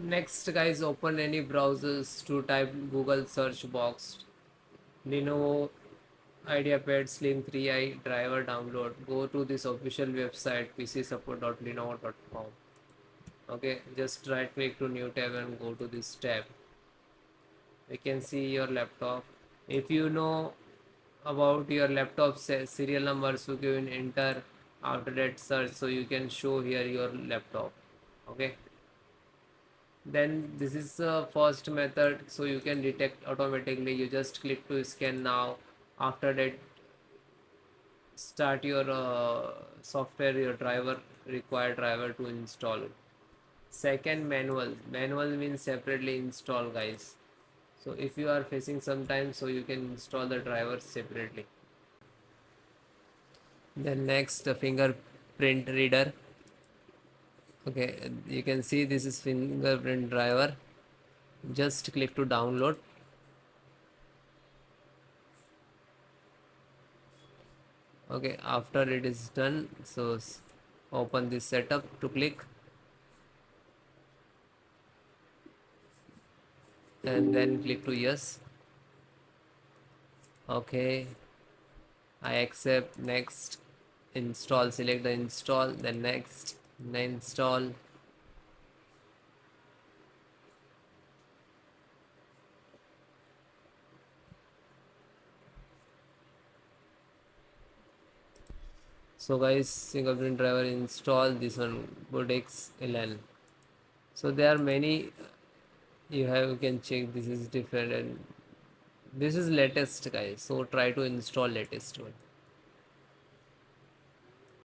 Next guys, open any browsers to type Google search box Lenovo IdeaPad Slim 3i driver download. Go to this official website pcsupport.lenovo.com. Okay, just right click to new tab and go to this tab. You can see your laptop. If you know about your laptop serial number, so you can enter after that search, so you can show here your laptop. Okay, then this is the first method, so you can detect automatically. You just click to scan now. After that, start your software, your driver, required driver to install. Second, manual means separately install guys. So if you are facing some time, so you can install the drivers separately. Then next, the fingerprint reader. Okay, you can see this is fingerprint driver. Just click to download. Okay, after it is done, so open this setup to click, and then click to yes. Okay, I accept. Next, install, select the install, then next, install. So guys, fingerprint driver install this one, Codex LN. So there are many, you can check, this is different, and this is latest guys, so try to install latest one.